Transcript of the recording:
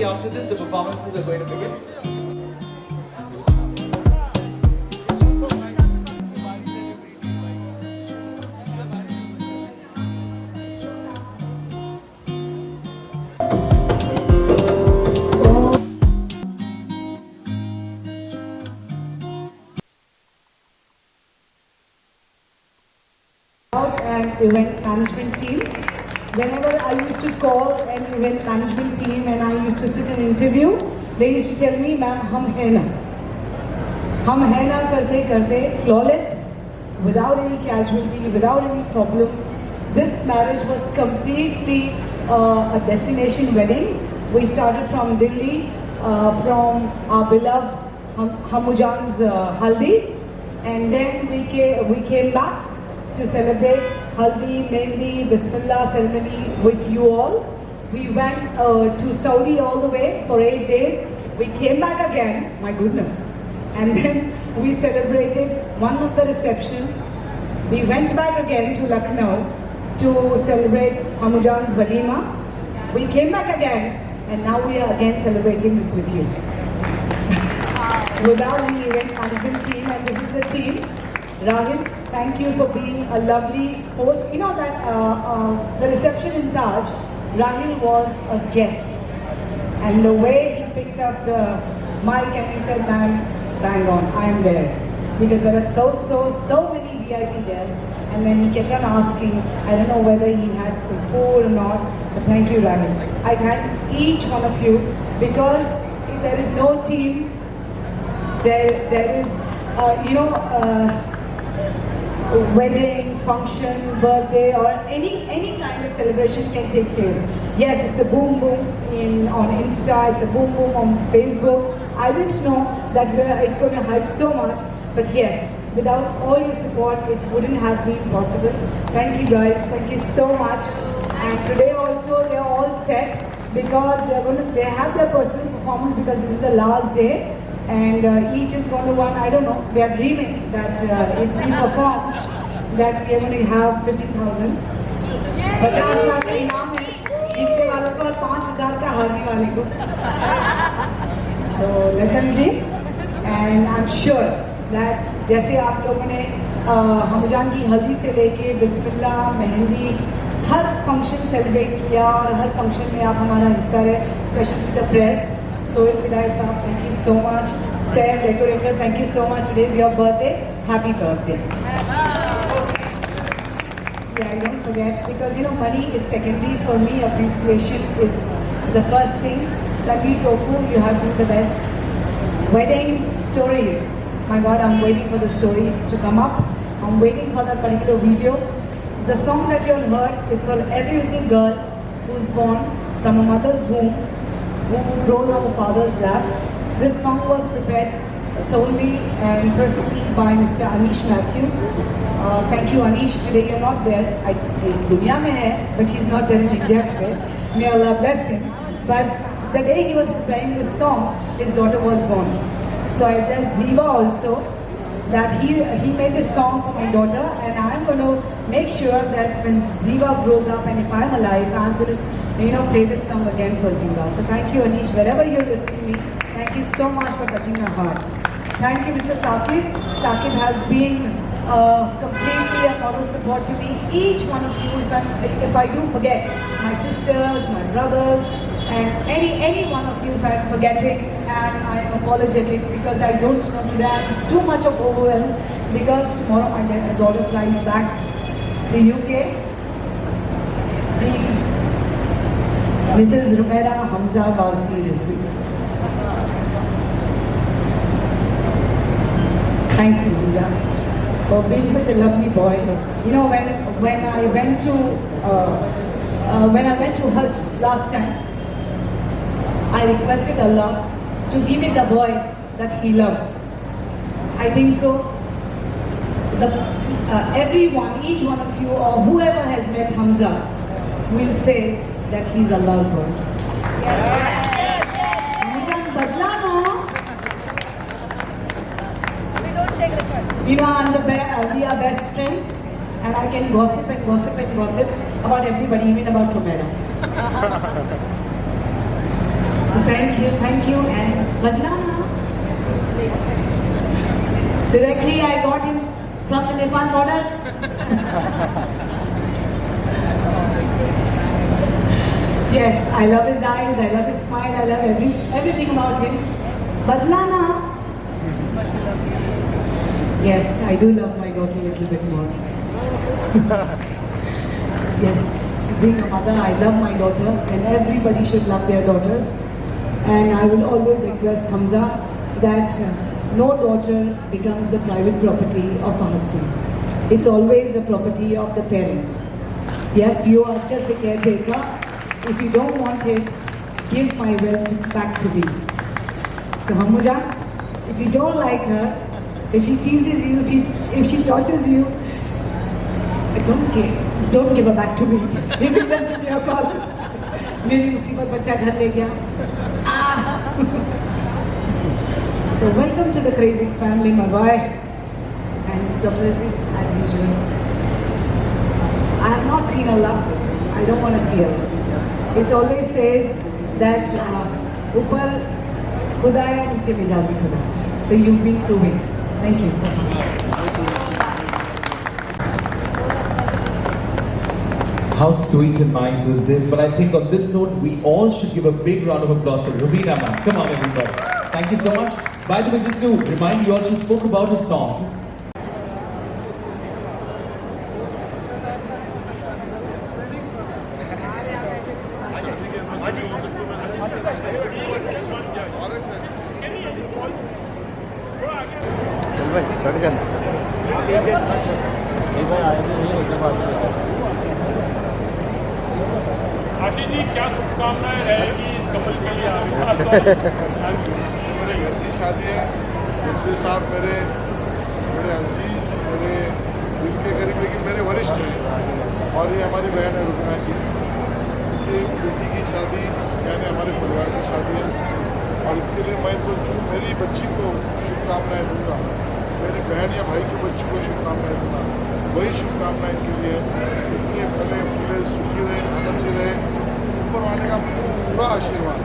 After this, the performances are going to begin. And event management team. Whenever I used to call an event management team and I used to sit and interview, they used to tell me, "Ma'am, hum hai na karte karte flawless, without any casualty, without any problem." This marriage was completely a destination wedding. We started from Delhi, from our beloved Hamujan's Haldi, and then we came back to celebrate Haldi, Mehndi, Bismillah ceremony with you all. We went to Saudi all the way for 8 days. We came back again, my goodness. And then we celebrated one of the receptions. We went back again to Lucknow to celebrate Hamujan's Walima. We came back again, and now we are again celebrating this with you. Without the event management team, and this is the team. Rahil, thank you for being a lovely host. You know that the reception in Taj, Rahil was a guest. And the way he picked up the mic and he said, "Ma'am, bang on, I am there." Because there are so many VIP guests. And then he kept on asking, I don't know whether he had some food or not, but thank you, Rahil. I thank each one of you because if there is no team, there is, wedding, function, birthday, or any kind of celebration can take place. Yes, it's a boom boom on Insta, it's a boom boom on Facebook. I didn't know that it's going to hype so much, but yes, without all your support, it wouldn't have been possible. Thank you guys, thank you so much. And today also they are all set because they have their personal performance because this is the last day. And each is going to run, I don't know, they are dreaming that if we perform, that we are going to have 50,000. 50 lakh का इनाम है, जीतने वालों को और 5,000 का हारने वाले को. So let them dream, and I'm sure that जैसे आप लोगों ने हमजान की हल्दी से लेके बिस्मिल्लाह, मेहंदी, हर फंक्शन सेलिब्रेट किया और हर फंक्शन में आप हमारा हिस्सा रहे, specially the press. Sohail Fidai Saab, thank you so much. Saif, decorator, thank you so much. Today is your birthday. Happy birthday. See, I don't forget because money is secondary for me. Appreciation is the first thing. Labi Tofu, you have been the best. Wedding stories. My God, I'm waiting for the stories to come up. I'm waiting for that particular video. The song that you heard is for every little girl who's born from a mother's womb, who grows on the father's lap. This song was prepared solely and personally by Mr. Anish Mathew. Thank you, Anish. Today you're not there. Dunya mein hai, but he's not there in India today. May Allah bless him. But the day he was preparing this song, his daughter was born. So I tell Ziva also that he made this song for my daughter, and I'm going to make sure that when Ziva grows up and if I'm alive, I'm going to play this song again for Ziva. So thank you, Anish, wherever you're listening to me. Thank you so much for touching my heart. Thank you, Mr. Saqib. Saqib has been completely a moral support to me. Each one of you, if I do forget, my sisters, my brothers, and any one of you if I'm forgetting, and I'm apologetic because I don't want to have too much of overwhelm because tomorrow my daughter flies back to UK. Mrs. Rumera Hamza Barsi Rizvi. Thank you, Hamza, for being such a lovely boy. When I went to Hajj last time, I requested Allah to give me the boy that he loves. I think so. Everyone, each one of you, or whoever has met Hamza, will say that he's Allah's boy. Yes. Hamza badla no. We are best friends, and I can gossip about everybody, even about Romero. So thank you. And Badlana. Directly I got him from the Nepal border. Yes, I love his eyes, I love his smile, I love everything about him. Badlana. Yes, I do love my daughter a little bit more. Yes, being a mother, I love my daughter, and everybody should love their daughters. And I will always request Hamza that no daughter becomes the private property of a husband. It's always the property of the parent. Yes, you are just the caretaker. If you don't want it, give my wealth back to me. So Hamuja, if you don't like her, if he teases you, if she tortures you, don't give her back to me. If it doesn't give me a call, मेरी मुसीबत बच्चा घर ले गया. So welcome to the crazy family, my boy. And Dr. Leslie, as usual, I have not seen her love. I don't want to see her. It always says that ऊपर खुदा है, नीचे मिजाजी खुदा. So you've been proving. Thank you so much. How sweet and nice was this? But I think on this note, we all should give a big round of applause for Rubina, ma'am. Come on, everybody. Thank you so much. By the way, just to remind you all, she spoke about a song. Ashish ji, क्या शुभकामनाएं रहेगी इस couple के लिए? मेरे घर की शादी है, उसमें साहब मेरे अजीज, मेरे दिल के करीब लेकिन मेरे वरिष्ठ हैं, और ये हमारी बहन है रुकना जी, ये बेटी की शादी यानी हमारे परिवार की शादी है, और इसके लिए मैं तो जो मेरी बच्ची को शुभकामनाएं दूंगा, मेरी बहन या भाई की बच्ची को शुभकामनाएं दूंगा, वही शुभकामनाएं इनके लिए इतने फले फूले सुखी रहे, आनंदी रहे, ऊपर वाले का पूरा आशीर्वाद